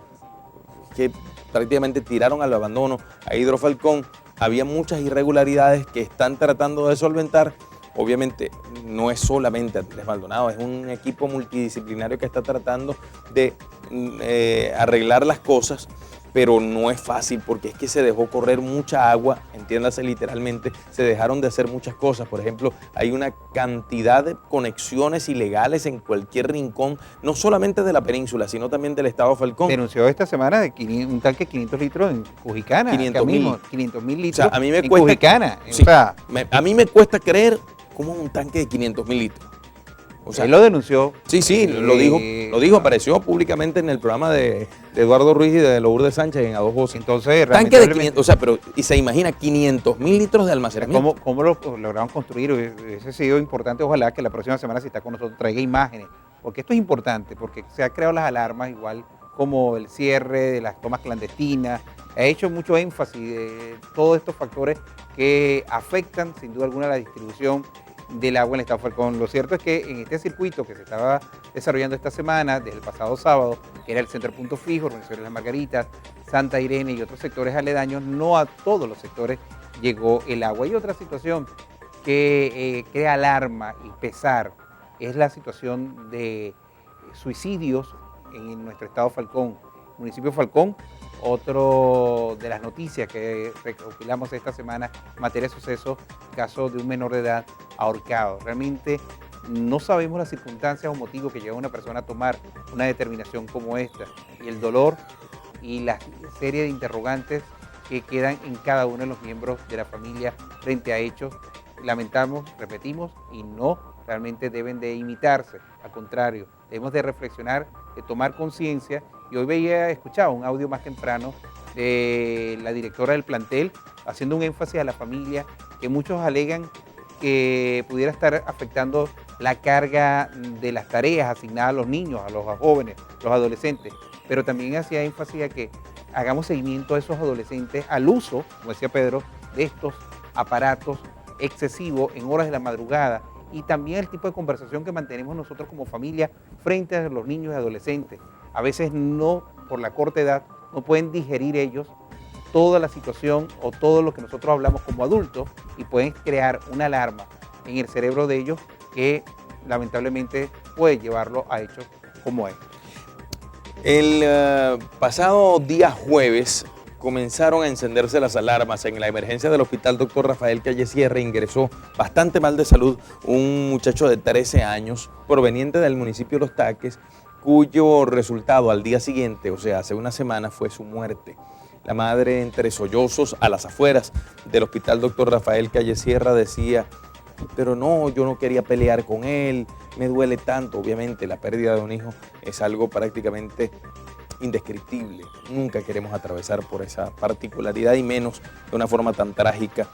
que prácticamente tiraron al abandono a Hidrofalcón. Había muchas irregularidades que están tratando de solventar. Obviamente no es solamente Andrés Maldonado, es un equipo multidisciplinario que está tratando de arreglar las cosas, pero no es fácil porque es que se dejó correr mucha agua, entiéndase literalmente, se dejaron de hacer muchas cosas. Por ejemplo, hay una cantidad de conexiones ilegales en cualquier rincón, no solamente de la península, sino también del estado Falcón. Denunció esta semana de un tanque de 500 litros en Cujicana. 500.000 litros, o sea, a mí me en cuesta, Cujicana. Sí, o sea, a mí me cuesta creer cómo un tanque de 500.000 litros. O sea, él lo denunció. Sí, lo dijo, apareció públicamente en el programa de Eduardo Ruiz y de Lourdes Sánchez en A Dos Voces. Entonces, tanque de 500, o sea, pero y se imagina 500.000 litros de almacenamiento. ¿Cómo lo lograron construir? Hubiese sido importante, ojalá que la próxima semana, si está con nosotros, traiga imágenes, porque esto es importante, porque se han creado las alarmas, igual como el cierre de las tomas clandestinas, ha hecho mucho énfasis de todos estos factores que afectan sin duda alguna la distribución del agua en el estado Falcón. Lo cierto es que en este circuito que se estaba desarrollando esta semana, desde el pasado sábado, que era el Centro Punto Fijo, Organización de las Margaritas, Santa Irene y otros sectores aledaños, no a todos los sectores llegó el agua. Y otra situación que crea alarma y pesar es la situación de suicidios en nuestro estado Falcón, municipio Falcón. Otro de las noticias que recopilamos esta semana en materia de sucesos, caso de un menor de edad ahorcado. Realmente no sabemos las circunstancias o motivos que lleva a una persona a tomar una determinación como esta, y el dolor y la serie de interrogantes que quedan en cada uno de los miembros de la familia frente a hechos, lamentamos, repetimos, y no realmente deben de imitarse. Al contrario, debemos de reflexionar, de tomar conciencia. Y hoy escuchaba un audio más temprano de la directora del plantel haciendo un énfasis a la familia, que muchos alegan que pudiera estar afectando la carga de las tareas asignadas a los niños, a los jóvenes, los adolescentes, pero también hacía énfasis a que hagamos seguimiento a esos adolescentes al uso, como decía Pedro, de estos aparatos excesivos en horas de la madrugada, y también el tipo de conversación que mantenemos nosotros como familia frente a los niños y adolescentes. A veces no, por la corta edad, no pueden digerir ellos toda la situación o todo lo que nosotros hablamos como adultos, y pueden crear una alarma en el cerebro de ellos que lamentablemente puede llevarlo a hechos como estos. El pasado día jueves comenzaron a encenderse las alarmas en la emergencia del Hospital Dr. Rafael Calle Sierra. Ingresó bastante mal de salud un muchacho de 13 años proveniente del municipio de Los Taques, cuyo resultado al día siguiente, o sea, hace una semana, fue su muerte. La madre, entre sollozos a las afueras del Hospital Dr. Rafael Calle Sierra, decía: pero no, yo no quería pelear con él, me duele tanto. Obviamente la pérdida de un hijo es algo prácticamente indescriptible. Nunca queremos atravesar por esa particularidad, y menos de una forma tan trágica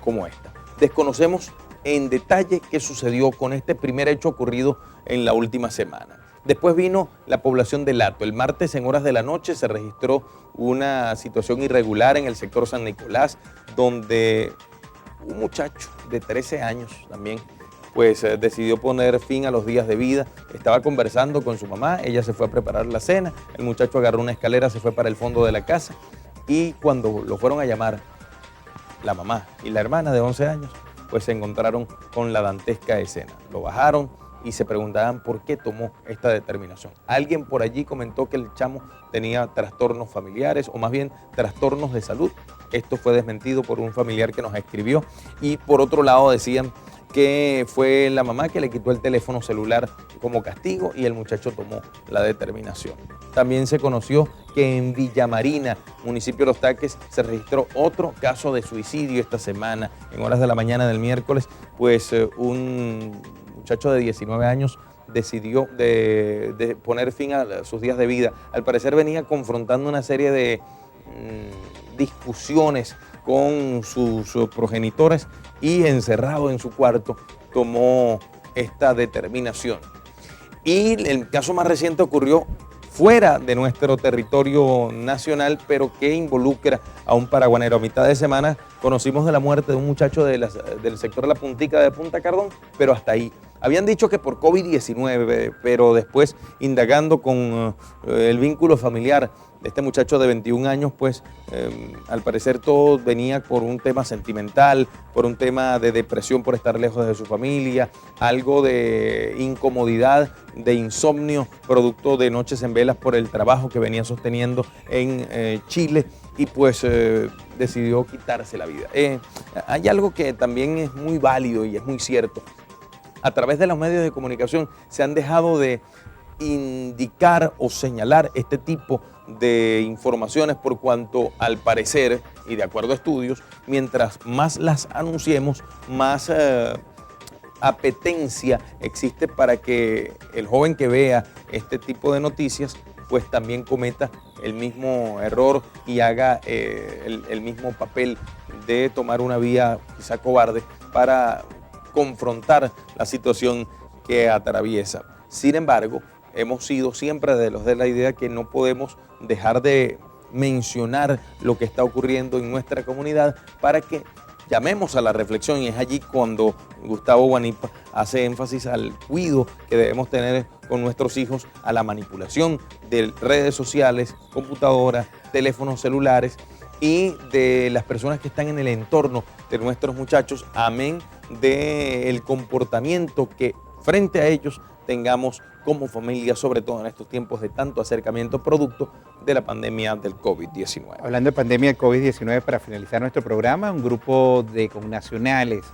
como esta. Desconocemos en detalle qué sucedió con este primer hecho ocurrido en la última semana. Después vino la población de Lato. El martes en horas de la noche se registró una situación irregular en el sector San Nicolás, donde un muchacho de 13 años también pues decidió poner fin a los días de vida. Estaba conversando con su mamá, ella se fue a preparar la cena, el muchacho agarró una escalera, se fue para el fondo de la casa, y cuando lo fueron a llamar la mamá y la hermana de 11 años, pues se encontraron con la dantesca escena. Lo bajaron y se preguntaban por qué tomó esta determinación. Alguien por allí comentó que el chamo tenía trastornos familiares, o más bien trastornos de salud. Esto fue desmentido por un familiar que nos escribió, y por otro lado decían que fue la mamá que le quitó el teléfono celular como castigo y el muchacho tomó la determinación. También se conoció que en Villamarina, municipio de Los Taques, se registró otro caso de suicidio esta semana. En horas de la mañana del miércoles, pues un muchacho de 19 años decidió de poner fin a sus días de vida. Al parecer venía confrontando una serie de discusiones con sus progenitores y encerrado en su cuarto tomó esta determinación. Y el caso más reciente ocurrió fuera de nuestro territorio nacional, pero que involucra a un paraguanero. A mitad de semana conocimos de la muerte de un muchacho del sector de La Puntica de Punta Cardón, pero hasta ahí. Habían dicho que por COVID-19, pero después, indagando con el vínculo familiar de este muchacho de 21 años, pues al parecer todo venía por un tema sentimental, por un tema de depresión por estar lejos de su familia, algo de incomodidad, de insomnio, producto de noches en velas por el trabajo que venía sosteniendo en Chile, y pues decidió quitarse la vida. Hay algo que también es muy válido y es muy cierto. A través de los medios de comunicación se han dejado de indicar o señalar este tipo de informaciones por cuanto, al parecer, y de acuerdo a estudios, mientras más las anunciemos, más apetencia existe para que el joven que vea este tipo de noticias pues también cometa el mismo error y haga el mismo papel de tomar una vía quizá cobarde para confrontar la situación que atraviesa. Sin embargo, hemos sido siempre de los de la idea que no podemos dejar de mencionar lo que está ocurriendo en nuestra comunidad para que llamemos a la reflexión, y es allí cuando Gustavo Guanipa hace énfasis al cuidado que debemos tener con nuestros hijos, a la manipulación de redes sociales, computadoras, teléfonos celulares y de las personas que están en el entorno de nuestros muchachos, amén del comportamiento que frente a ellos tengamos como familia, sobre todo en estos tiempos de tanto acercamiento producto de la pandemia del COVID-19. Hablando de pandemia del COVID-19, para finalizar nuestro programa, un grupo de connacionales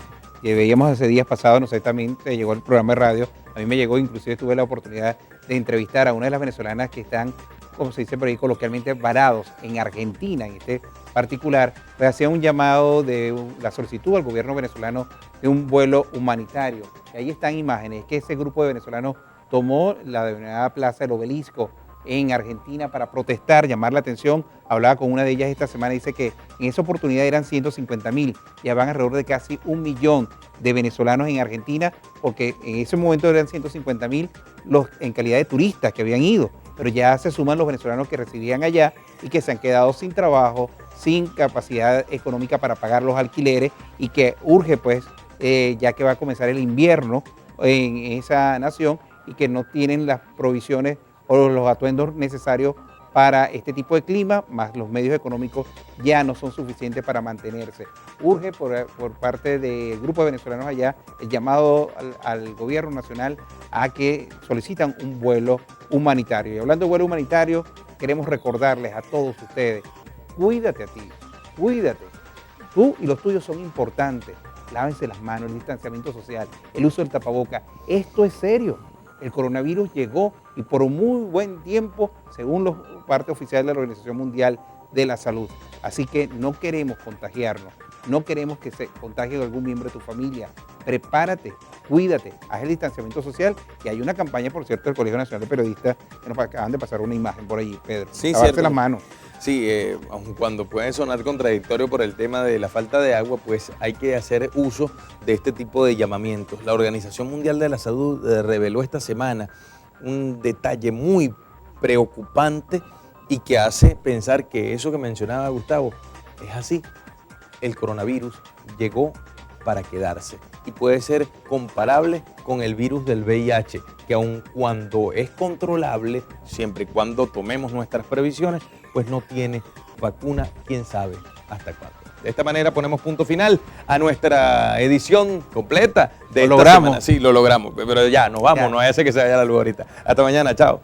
que veíamos hace días pasados, no sé, también te llegó el programa de radio, a mí me llegó, inclusive tuve la oportunidad de entrevistar a una de las venezolanas que están, como se dice por ahí coloquialmente, varados en Argentina, en este particular, pues hacía un llamado de la solicitud al gobierno venezolano de un vuelo humanitario. Y ahí están imágenes, que ese grupo de venezolanos tomó la denominada Plaza del Obelisco en Argentina para protestar, llamar la atención. Hablaba con una de ellas esta semana, dice que en esa oportunidad eran 150.000, ya van alrededor de casi 1 millón de venezolanos en Argentina, porque en ese momento eran 150.000 los en calidad de turistas que habían ido, pero ya se suman los venezolanos que residían allá y que se han quedado sin trabajo, sin capacidad económica para pagar los alquileres, y que urge pues, ya que va a comenzar el invierno en esa nación y que no tienen las provisiones o los atuendos necesarios para este tipo de clima, más los medios económicos ya no son suficientes para mantenerse. Urge por parte del grupo de venezolanos allá el llamado al gobierno nacional a que solicitan un vuelo humanitario. Y hablando de vuelo humanitario, queremos recordarles a todos ustedes, cuídate a ti, cuídate. Tú y los tuyos son importantes. Lávense las manos, el distanciamiento social, el uso del tapaboca. Esto es serio. El coronavirus llegó y por un muy buen tiempo, según la parte oficial de la Organización Mundial de la Salud. Así que no queremos contagiarnos, no queremos que se contagie algún miembro de tu familia. Prepárate, cuídate, haz el distanciamiento social, y hay una campaña, por cierto, del Colegio Nacional de Periodistas, que nos acaban de pasar una imagen por allí, Pedro. Sí, lavarse las manos. Sí, aun cuando puede sonar contradictorio por el tema de la falta de agua, pues hay que hacer uso de este tipo de llamamientos. La Organización Mundial de la Salud reveló esta semana un detalle muy preocupante y que hace pensar que eso que mencionaba Gustavo es así. El coronavirus llegó para quedarse y puede ser comparable con el virus del VIH, que aun cuando es controlable, siempre y cuando tomemos nuestras previsiones, pues no tiene vacuna, quién sabe hasta cuándo. De esta manera ponemos punto final a nuestra edición completa de esta semana. Sí, lo logramos, pero ya, nos vamos, no vaya a ser que se vaya la luz ahorita. Hasta mañana, chao.